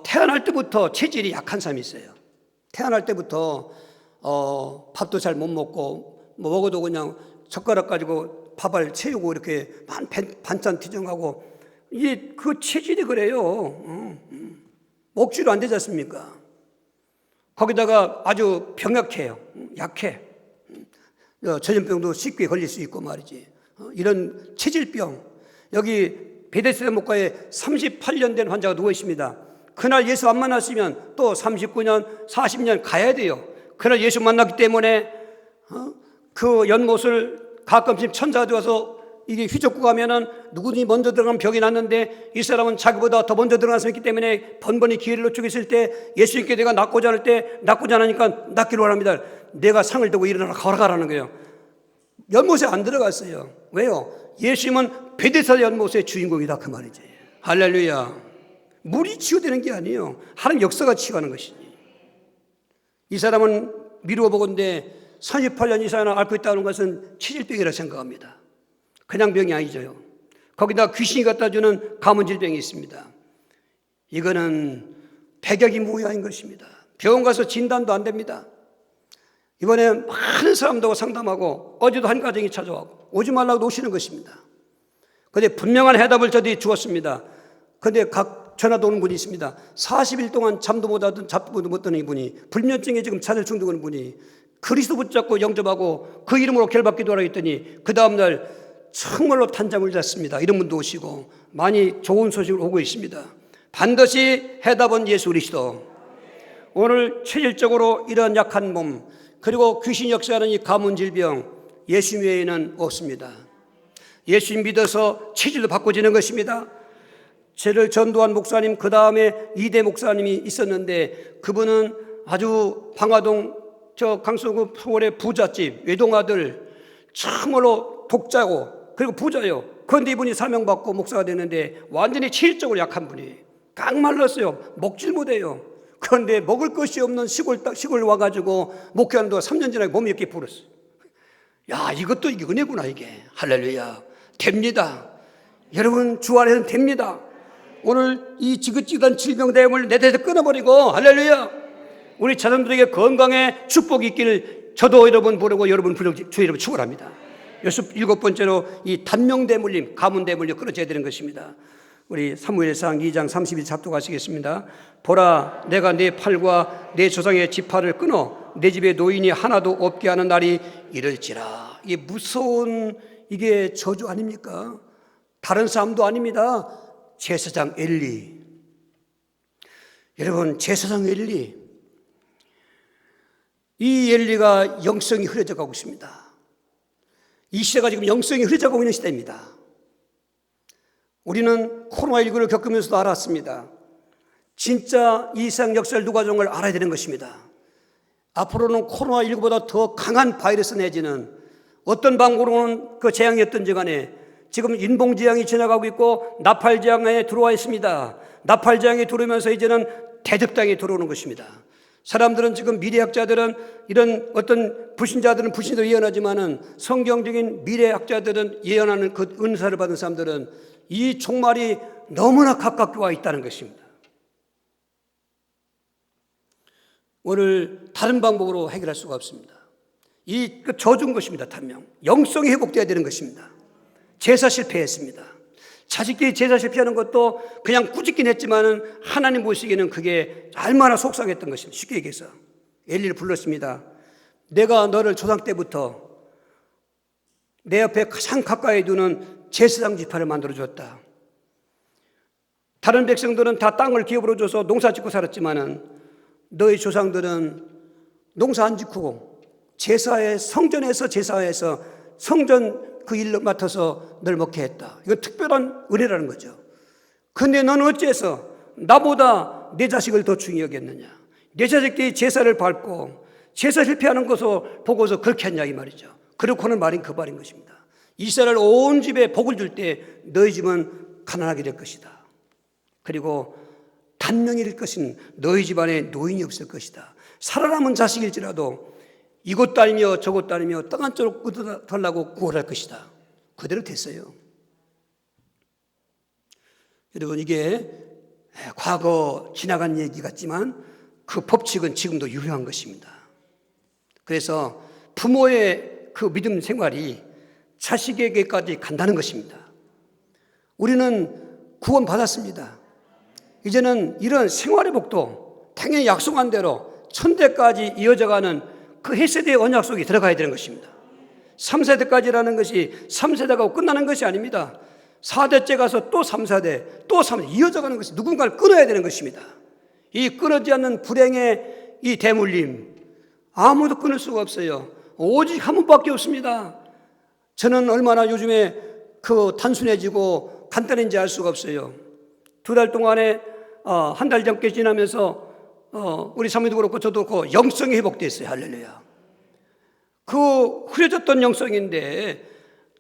Speaker 1: 태어날 때부터 체질이 약한 사람이 있어요. 태어날 때부터 밥도 잘 못 먹고 뭐 먹어도 그냥 젓가락 가지고 밥을 채우고 이렇게 반찬 뒤정하고 이게 그 체질이 그래요. 먹지도 안 되지 않습니까? 거기다가 아주 병약해요. 약해. 전염병도 쉽게 걸릴 수 있고 말이지. 이런 체질병. 여기 베데스다 목가에 38년 된 환자가 누워 있습니다. 그날 예수 안 만났으면 또 39년, 40년 가야 돼요. 그날 예수 만났기 때문에 그 연못을 가끔씩 천사가 들어와서 이게 휘젓고 가면은 누구든지 먼저 들어가면 병이 났는데 이 사람은 자기보다 더 먼저 들어가서 했기 때문에 번번이 기회를 놓치고 있을 때 예수님께 내가 낫고자 할 때 낫고자 하니까 낫기로 하랍니다. 내가 상을 들고 일어나라 걸어가라는 거예요. 연못에 안 들어갔어요. 왜요? 예수님은 베데스다 연못의 주인공이다 그 말이지. 할렐루야. 물이 치유되는 게 아니에요. 하나님 역사가 치유하는 것이지. 이 사람은 미루어 보건대 38년 이상이나 앓고 있다는 것은 체질병이라고 생각합니다. 그냥 병이 아니죠. 거기다 귀신이 갖다 주는 가문 질병이 있습니다. 이거는 백약이 무효인 것입니다. 병원 가서 진단도 안 됩니다. 이번에 많은 사람들하고 상담하고 어제도 한 가정이 찾아와고 오지 말라고 오시는 것입니다. 그런데 분명한 해답을 저들이 주었습니다. 그런데 각 전화도 오는 분이 있습니다. 40일 동안 잠도 못 하던 잡도 못 드는 이분이 불면증에 지금 잔을 중독하는 분이 그리스도 붙잡고 영접하고 그 이름으로 결박기도 하라 했더니 그 다음날 정말로 단잠을 잤습니다. 이런 분도 오시고 많이 좋은 소식을 오고 있습니다. 반드시 해답은 예수 그리스도. 오늘 체질적으로 이런 약한 몸 그리고 귀신 역사하는 이 가문 질병 예수 외에는 없습니다. 예수 믿어서 체질도 바꿔지는 것입니다. 저를 전도한 목사님, 그 다음에 이대 목사님이 있었는데 그분은 아주 방화동 저 강서구 서울의 부잣집 외동아들, 참으로 독자고 그리고 부자예요. 그런데 이분이 사명받고 목사가 됐는데 완전히 체질적으로 약한 분이에요. 깡말랐어요. 먹질 못해요. 그런데 먹을 것이 없는 시골 와가지고 목회하는 동안 3년 지나고 몸이 이렇게 불었어요. 야, 이것도 이게 은혜구나, 이게. 할렐루야. 됩니다. 여러분, 주 안에서는 됩니다. 오늘 이 지긋지긋한 질병대음을 내 대에서 끊어버리고, 할렐루야. 우리 자손들에게 건강에 축복이 있기를 저도 여러분 부르고 여러분 부르고 주 여러분 축원합니다. 일곱 번째로 이 단명대물림, 가문대물림 끊어져야 되는 것입니다. 우리 사무엘상 2장 32절 합독하시겠습니다. 보라, 내가 내 팔과 내 조상의 지팔을 끊어 내 집에 노인이 하나도 없게 하는 날이 이를지라. 이게 무서운 이게 저주 아닙니까? 다른 사람도 아닙니다. 제사장 엘리. 여러분, 제사장 엘리, 이 엘리가 영성이 흐려져 가고 있습니다. 이 시대가 지금 영성이 흐려져 가고 있는 시대입니다. 우리는 코로나19를 겪으면서도 알았습니다. 진짜 이 세상 역사를 누가 준 걸 알아야 되는 것입니다. 앞으로는 코로나19보다 더 강한 바이러스 내지는 어떤 방법으로는 그 재앙이었던지 간에 지금 인봉재앙이 지나가고 있고 나팔재앙에 들어와 있습니다. 나팔재앙이 들어오면서 이제는 대접당이 들어오는 것입니다. 사람들은 지금 미래학자들은 이런 어떤 불신자들은 불신도 예언하지만은 성경적인 미래학자들은 예언하는 그 은사를 받은 사람들은 이 종말이 너무나 가깝게 와 있다는 것입니다. 오늘 다른 방법으로 해결할 수가 없습니다. 이 저준 것입니다. 단명. 영성이 회복되어야 되는 것입니다. 제사 실패했습니다. 자식끼리 제사 실패하는 것도 그냥 꾸짖긴 했지만은 하나님 보시기에는 그게 얼마나 속상했던 것입니다. 쉽게 얘기해서 엘리를 불렀습니다. 내가 너를 조상 때부터 내 옆에 가장 가까이 두는 제사장 지파를 만들어 줬다. 다른 백성들은 다 땅을 기업으로 줘서 농사 짓고 살았지만은 너희 조상들은 농사 안 짓고 제사에 성전에서 제사에서 성전 그 일로 맡아서 널 먹게 했다. 이거 특별한 은혜라는 거죠. 그런데 너는 어째서 나보다 내 자식을 더 중히 여겼느냐. 내 자식들이 제사를 밟고 제사 실패하는 것을 보고서 그렇게 했냐 이 말이죠. 그렇고는 말인 그 말인 것입니다. 이스라엘 온 집에 복을 줄 때 너희 집은 가난하게 될 것이다. 그리고 단명이 될 것은 너희 집안에 노인이 없을 것이다. 살아남은 자식일지라도 이곳 다니며 저곳 다니며 땅 한쪽으로 끄덕달라고 구원할 것이다. 그대로 됐어요. 여러분, 이게 과거 지나간 얘기 같지만 그 법칙은 지금도 유효한 것입니다. 그래서 부모의 그 믿음 생활이 자식에게까지 간다는 것입니다. 우리는 구원 받았습니다. 이제는 이런 생활의 복도 당연히 약속한 대로 천대까지 이어져가는 그 햇세대의 언약 속에 들어가야 되는 것입니다. 3세대까지라는 것이 3세대가 끝나는 것이 아닙니다. 4대째 가서 또 3세대, 또 3세대 이어져가는 것이 누군가를 끊어야 되는 것입니다. 이 끊어지지 않는 불행의 이 대물림, 아무도 끊을 수가 없어요. 오직 한 분밖에 없습니다. 저는 얼마나 요즘에 그 단순해지고 간단한지 알 수가 없어요. 2달 동안에 한 달 전께 지나면서 우리 사모님도 그렇고 저도 그렇고 영성이 회복됐어요. 할렐루야. 그 흐려졌던 영성인데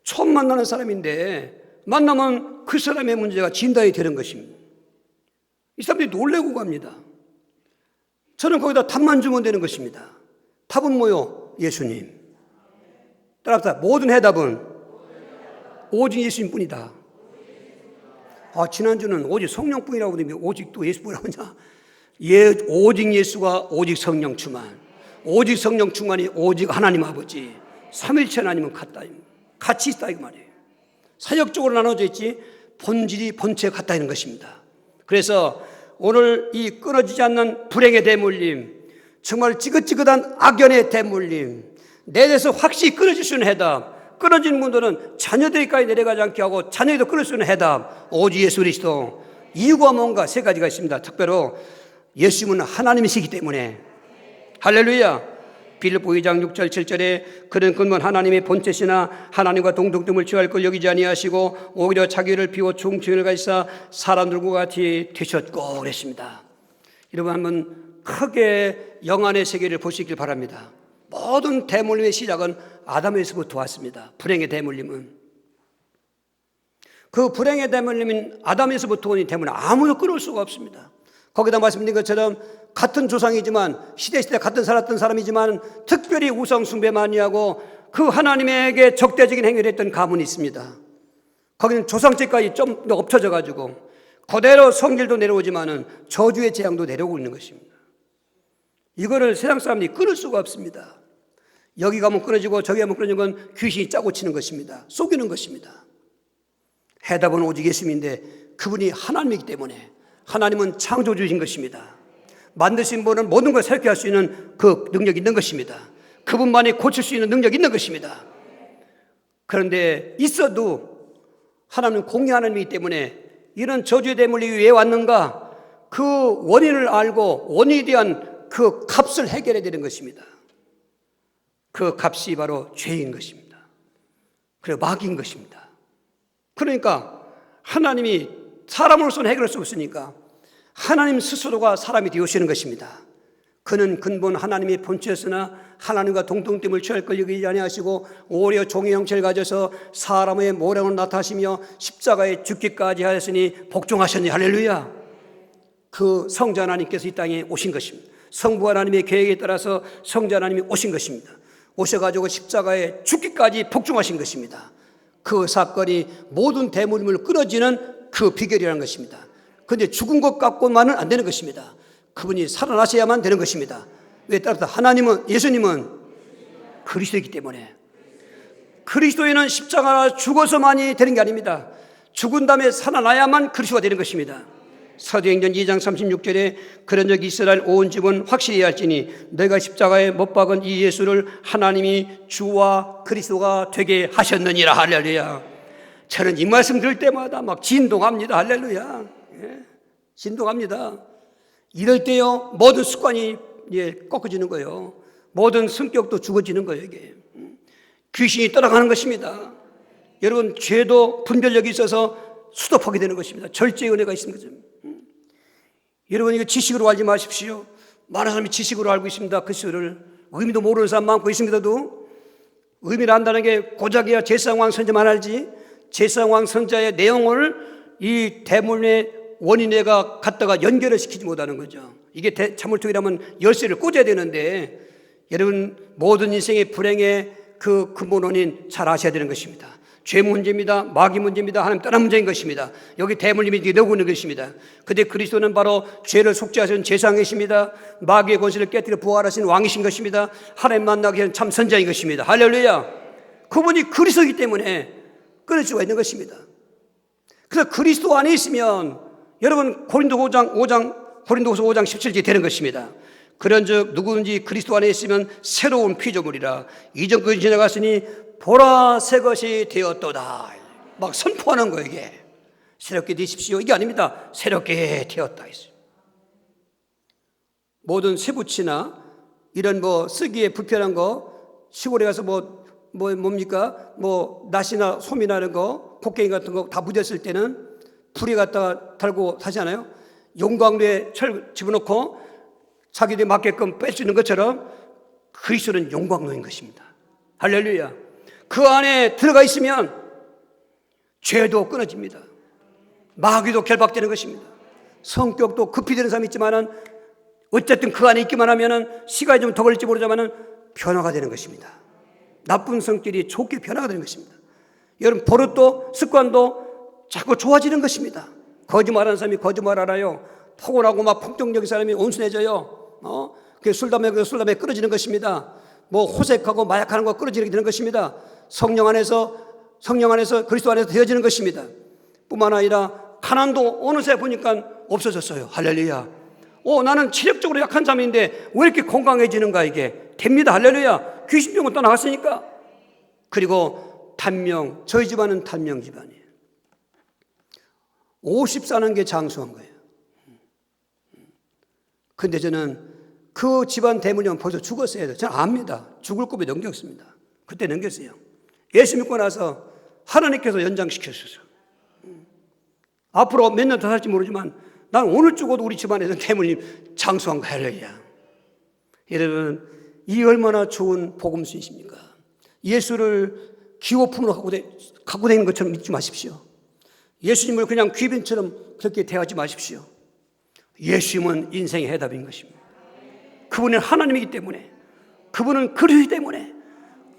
Speaker 1: 처음 만나는 사람인데 만나면 그 사람의 문제가 진단이 되는 것입니다. 이 사람들이 놀래고 갑니다. 저는 거기다 답만 주면 되는 것입니다. 답은 뭐요? 예수님. 따라합시다. 모든 해답은 오직 예수님 뿐이다. 지난주는 오직 성령뿐이라고 그러면 오직 또 예수뿐이라고 하냐? 오직 예수가 오직 성령 충만, 오직 성령 충만이 오직 하나님 아버지 삼일체 하나님은 같이 있다 이 말이에요. 사역적으로 나눠져 있지 본질이 본체가 같다 있는 것입니다. 그래서 오늘 이 끊어지지 않는 불행의 대물림, 정말 지긋지긋한 악연의 대물림, 내 대해서 확실히 끊어질 수 있는 해답, 끊어진 분들은 자녀들까지 내려가지 않게 하고 자녀도 끊을 수 있는 해답, 오직 예수 그리스도. 이유가 뭔가 3가지가 있습니다. 특별히 예수님은 하나님이시기 때문에, 할렐루야, 빌립보 2장 6절 7절에 그는 근본 하나님의 본체시나 하나님과 동등됨을 취할 걸 여기지 아니하시고 오히려 자기를 비워 중증을 가지사 사람들과 같이 되셨고 그랬습니다. 여러분 한번 크게 영안의 세계를 보시길 바랍니다. 모든 대물림의 시작은 아담에서부터 왔습니다. 불행의 대물림은. 그 불행의 대물림인 아담에서부터 오니 때문에 아무도 끊을 수가 없습니다. 거기다 말씀드린 것처럼 같은 조상이지만 시대시대 같은 살았던 사람이지만 특별히 우상 숭배 많이 하고 그 하나님에게 적대적인 행위를 했던 가문이 있습니다. 거기는 조상제까지 좀 더 엎쳐져 가지고 그대로 성질도 내려오지만은 저주의 재앙도 내려오고 있는 것입니다. 이거를 세상 사람들이 끊을 수가 없습니다. 여기 가면 끊어지고 저기 가면 끊어지는 건 귀신이 짜고 치는 것입니다. 속이는 것입니다. 해답은 오직 예수님인데 그분이 하나님이기 때문에 하나님은 창조주신 것입니다. 만드신 분은 모든 걸 새롭게 할 수 있는 그 능력이 있는 것입니다. 그분만이 고칠 수 있는 능력이 있는 것입니다. 그런데 있어도 하나님은 공의 하나님이기 때문에 이런 저주의 대물림이 왜 왔는가? 그 원인을 알고 원인에 대한 그 값을 해결해야 되는 것입니다. 그 값이 바로 죄인 것입니다. 그리고 마귀인 것입니다. 그러니까 하나님이 사람으로서는 해결할 수 없으니까 하나님 스스로가 사람이 되어주시는 것입니다. 그는 근본 하나님의 본체였으나 하나님과 동등됨을 취할 걸 여기지 아니하시고 오히려 종의 형체를 가져서 사람의 모양으로 나타나시며 십자가에 죽기까지 하였으니 복종하셨니. 할렐루야. 그 성자 하나님께서 이 땅에 오신 것입니다. 성부 하나님의 계획에 따라서 성자 하나님이 오신 것입니다. 오셔가지고 십자가에 죽기까지 복종하신 것입니다. 그 사건이 모든 대물림을 끊어지는 그 비결이라는 것입니다. 그런데 죽은 것 갖고만은 안 되는 것입니다. 그분이 살아나셔야만 되는 것입니다. 왜? 따라서 하나님은, 예수님은 그리스도이기 때문에. 그리스도인은 십자가나 죽어서만이 되는 게 아닙니다. 죽은 다음에 살아나야만 그리스도가 되는 것입니다. 사도행전 2장 36절에 그런 적이 이스라엘 온 집은 확실히 할지니 내가 십자가에 못 박은 이 예수를 하나님이 주와 그리스도가 되게 하셨느니라. 할렐루야. 저는 이 말씀 들을 때마다 막 진동합니다. 할렐루야. 예, 진동합니다. 이럴 때요 모든 습관이 꺾어지는 거예요. 모든 성격도 죽어지는 거예요. 이게 귀신이 떠나가는 것입니다. 여러분 죄도 분별력이 있어서 수도하게 되는 것입니다. 절제의 은혜가 있는 거죠. 여러분 이거 지식으로 알지 마십시오. 많은 사람이 지식으로 알고 있습니다. 그 수를 의미도 모르는 사람 많고 있습니다도 의미를 안다는 게 고작이야 제사장왕 선자만 알지 제사장왕 선자의 내용을 이 대물림의 원인에가 갖다가 연결을 시키지 못하는 거죠. 이게 참을통이라면 열쇠를 꽂아야 되는데 여러분 모든 인생의 불행의 그 근본 원인 잘 아셔야 되는 것입니다. 죄 문제입니다. 마귀 문제입니다. 하나님 떠난 문제인 것입니다. 여기 대물림이 내고 있는 것입니다. 그런데 그리스도는 바로 죄를 속죄하시는 제사장이십니다. 마귀의 권세를 깨뜨려 부활하신 왕이신 것입니다. 하나님 만나기 위한 참 선자인 것입니다. 할렐루야. 그분이 그리스도이기 때문에 끊을 수가 있는 것입니다. 그래서 그리스도 안에 있으면 여러분 고린도서 5장 17절이 되는 것입니다. 그런즉 누구든지 그리스도 안에 있으면 새로운 피조물이라 이전 것이 지나갔으니 보라 새 것이 되었도다. 막 선포하는 거예요. 이게 새롭게 되십시오 이게 아닙니다. 새롭게 되었다 했어요. 모든 쇠붙이나 이런 쓰기에 불편한 거 시골에 가서 뭡니까 낫이나 솜이나 이런 거 곡괭이 같은 거 다 묻었을 때는 불에 갖다가 달고 사잖아요. 용광로에 철 집어넣고 자기들이 맞게끔 뺄 수 있는 것처럼 그리스도는 용광로인 것입니다. 할렐루야. 그 안에 들어가 있으면 죄도 끊어집니다. 마귀도 결박되는 것입니다. 성격도 급히 되는 사람이 있지만은 어쨌든 그 안에 있기만 하면은 시간이 좀 더 걸릴지 모르지만은 변화가 되는 것입니다. 나쁜 성질이 좋게 변화가 되는 것입니다. 여러분 버릇도 습관도 자꾸 좋아지는 것입니다. 거짓말하는 사람이 거짓말 알아요. 포근하고 막 폭정적인 사람이 온순해져요. 술담에 끊어지는 것입니다. 호색하고 마약하는 거 끊어지게 되는 것입니다. 성령 안에서 그리스도 안에서 되어지는 것입니다. 뿐만 아니라 가난도 어느새 보니까 없어졌어요. 할렐루야. 나는 체력적으로 약한 사람인데 왜 이렇게 건강해지는가 이게 됩니다. 할렐루야. 귀신병은 떠나갔으니까. 그리고 단명, 저희 집안은 단명 집안이에요. 50 사는 게 장수한 거예요. 근데 저는 그 집안 대물림은 벌써 죽었어야 돼요. 저는 압니다. 죽을 꿈에 넘겼습니다. 그때 넘겼어요. 예수 믿고 나서 하나님께서 연장시켰어요. 앞으로 몇 년 더 살지 모르지만 난 오늘 죽어도 우리 집안에서 대물림 장수한 거야. 할렐루야. 여러분, 이 얼마나 좋은 복음수이십니까? 예수를 기호품으로 갖고 다니는 것처럼 믿지 마십시오. 예수님을 그냥 귀빈처럼 그렇게 대하지 마십시오. 예수님은 인생의 해답인 것입니다. 그분은 하나님이기 때문에, 그분은 그리스도 때문에,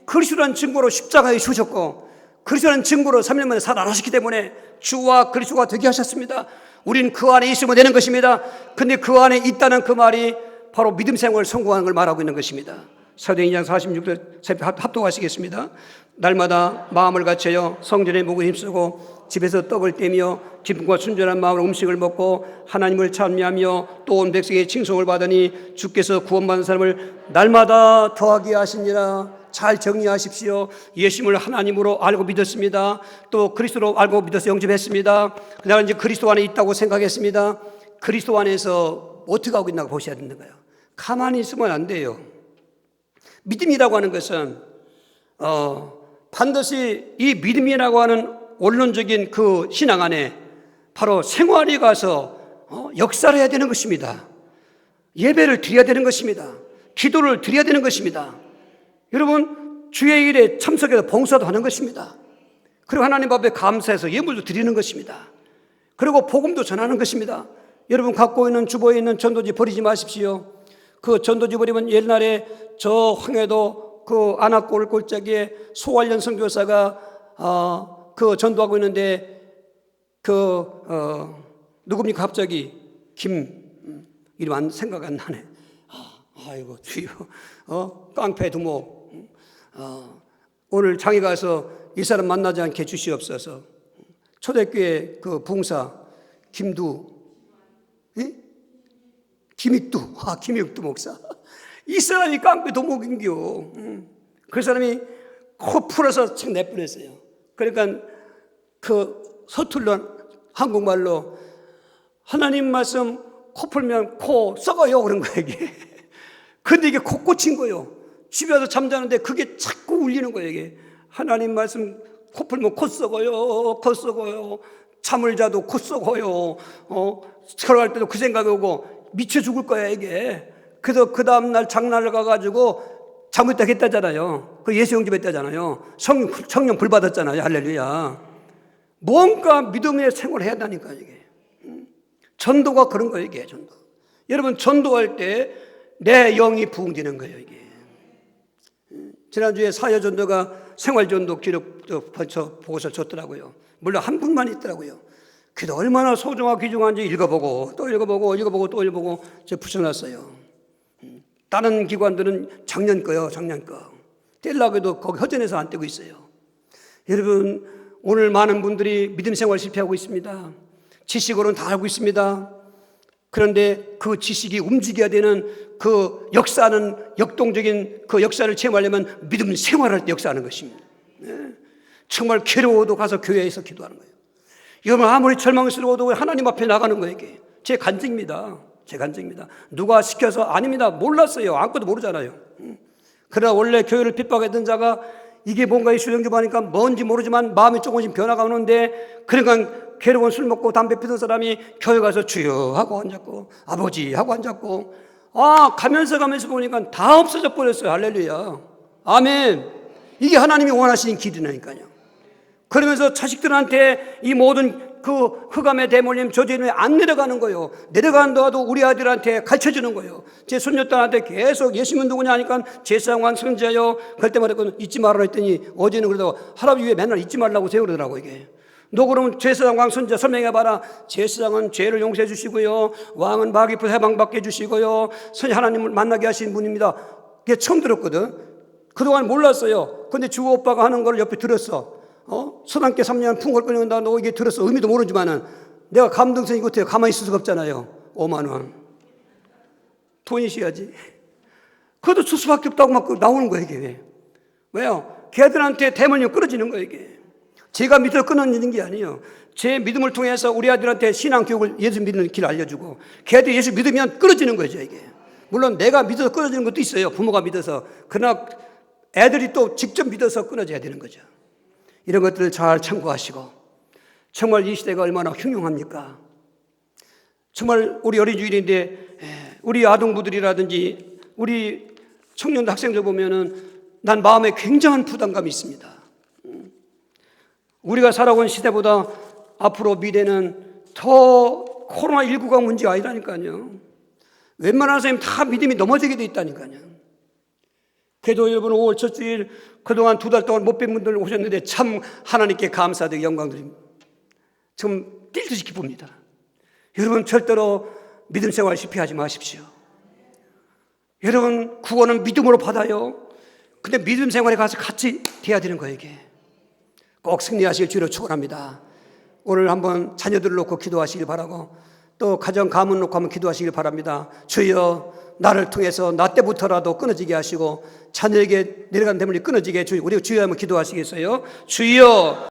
Speaker 1: 그리스도라는 증거로 십자가에 죽으셨고 그리스도라는 증거로 3년 만에 살아나셨기 때문에 주와 그리스도가 되게 하셨습니다. 우리는 그 안에 있으면 되는 것입니다. 근데 그 안에 있다는 그 말이 바로 믿음 생활을 성공하는 걸 말하고 있는 것입니다. 사도행전 46절 새벽 합독하시겠습니다. 날마다 마음을 갖춰요 성전에 묵고 힘쓰고 집에서 떡을 떼며 기쁨과 순전한 마음으로 음식을 먹고 하나님을 찬미하며 또 온 백성의 칭송을 받으니 주께서 구원받은 사람을 날마다 더하게 하시니라. 잘 정리하십시오. 예수님을 하나님으로 알고 믿었습니다. 또 그리스도로 알고 믿어서 영접했습니다. 그다음에 이제 그리스도 안에 있다고 생각했습니다. 그리스도 안에서 어떻게 하고 있나 보셔야 되는 거예요. 가만히 있으면 안 돼요. 믿음이라고 하는 것은 반드시 이 믿음이라고 하는 원론적인 그 신앙 안에 바로 생활에 가서 역사를 해야 되는 것입니다. 예배를 드려야 되는 것입니다. 기도를 드려야 되는 것입니다. 여러분, 주의 일에 참석해서 봉사도 하는 것입니다. 그리고 하나님 앞에 감사해서 예물도 드리는 것입니다. 그리고 복음도 전하는 것입니다. 여러분 갖고 있는 주보에 있는 전도지 버리지 마십시오. 그 전도지 버리면 옛날에 저 황해도 그 안악골 골짜기에 소활련 선교사가 그 전도하고 있는데 누굽니까? 갑자기 이름 생각 안 나네. 아이고 주여, 깡패 두목. 오늘 장에 가서 이 사람 만나지 않게 주시옵소서. 초대교회 그 부흥사 김익두 목사. 이 사람이 깡패 두목인겨. 그 사람이 코 풀어서 책 내보냈어요. 그러니까 그 서툴러 한국말로 하나님 말씀 코 풀면 코 썩어요 그런 거예요 이게. 근데 이게 코 꽂힌 거예요. 집에 와서 잠자는데 그게 자꾸 울리는 거예요 이게. 하나님 말씀 코 풀면 코 썩어요. 잠을 자도 코 썩어요. 걸어갈 때도 그 생각이 오고 미쳐 죽을 거야 이게. 그래서 그 다음날 장날을 가가지고 잘못했다 했다잖아요. 그 예수 영접했다잖아요. 성령 불 받았잖아요. 할렐루야. 뭔가 믿음의 생활을 해야 한다니까 이게. 전도가 그런 거예요 이게. 전도. 여러분 전도할 때 내 영이 부흥되는 거예요 이게. 지난주에 사여전도가 생활전도 기록 보고서를 줬더라고요. 물론 한 분만 있더라고요. 그래도 얼마나 소중하고 귀중한지 읽어보고 또 읽어보고 제가 붙여놨어요. 다른 기관들은 작년 거 떼려고 해도 거기 허전해서 안 떼고 있어요. 여러분 오늘 많은 분들이 믿음 생활 실패하고 있습니다. 지식으로는 다 알고 있습니다. 그런데 그 지식이 움직여야 되는 그 역사는 역동적인 그 역사를 체험하려면 믿음 생활할 때 역사하는 것입니다. 정말 괴로워도 가서 교회에서 기도하는 거예요. 여러분 아무리 절망스러워도 하나님 앞에 나가는 거예요 이게. 제 간증입니다. 누가 시켜서 아닙니다. 몰랐어요. 아무것도 모르잖아요. 그러나 원래 교회를 핍박했던 자가 이게 뭔가 예수 영접하니까 뭔지 모르지만 마음이 조금씩 변화가 오는데 그러니까 괴로운 술 먹고 담배 피던 사람이 교회 가서 주여 하고 앉았고 아버지 하고 앉았고 가면서 보니까 다 없어져 버렸어요. 할렐루야. 아멘. 이게 하나님이 원하시는 길이라니까요. 그러면서 자식들한테 이 모든 그 흑암의 대물림 저주림이 안 내려가는 거예요. 내려간다도 우리 아들한테 가르쳐주는 거예요. 제 손녀딸한테 계속 예수님은 누구냐 하니까 제사장왕 선지자요. 그럴 때마다 잊지 말아라 했더니 어제는 그러다가 할아버지 왜 맨날 잊지 말라고 세요 그러더라고 이게. 너 그러면 제사장왕 선지자 설명해봐라. 제사장은 죄를 용서해 주시고요. 왕은 마귀에서 해방받게 해주시고요. 하나님을 만나게 하시는 분입니다. 그게 처음 들었거든. 그동안 몰랐어요. 근데 주 오빠가 하는 걸 옆에 들었어. 서당께 3년 풍골 끓는다. 너 이게 들었어. 의미도 모르지만은 내가 감동성이 같아요. 가만히 있을 수가 없잖아요. 5만 원. 돈 있어야지. 그것도 줄 수밖에 없다고 막 나오는 거예요, 이게. 왜요? 걔들한테 대물림 끊어지는 거예요, 이게. 제가 믿어 끊어지는 게 아니에요. 제 믿음을 통해서 우리 아들한테 신앙 교육을 예수 믿는 길을 알려주고 걔들 예수 믿으면 끊어지는 거죠, 이게. 물론 내가 믿어서 끊어지는 것도 있어요. 부모가 믿어서. 그러나 애들이 또 직접 믿어서 끊어져야 되는 거죠. 이런 것들을 잘 참고하시고, 정말 이 시대가 얼마나 흉흉합니까? 정말 우리 어린 주일인데 우리 아동부들이라든지 우리 청년들 학생들 보면은 난 마음에 굉장한 부담감이 있습니다. 우리가 살아온 시대보다 앞으로 미래는 더 코로나19가 문제가 아니라니까요. 웬만한 사람이 다 믿음이 넘어지게 돼 있다니까요. 그래도 여러분 5월 첫 주일 그동안 2달 동안 못 뵌 분들 오셨는데 참 하나님께 감사드리고 영광드립니다. 좀 뛸 듯이 기쁩니다. 여러분 절대로 믿음 생활 실패하지 마십시오. 여러분 구원은 믿음으로 받아요. 근데 믿음 생활에 가서 같이 돼야 되는 거예요. 이게 꼭 승리하실 주로 축원합니다. 오늘 한번 자녀들을 놓고 기도하시길 바라고, 또 가정 가문 놓고 한번 기도하시길 바랍니다. 주여 나를 통해서 나 때부터라도 끊어지게 하시고 자녀에게 내려간 대물이 끊어지게 해주시고, 우리 주여 한번 기도하시겠어요? 주여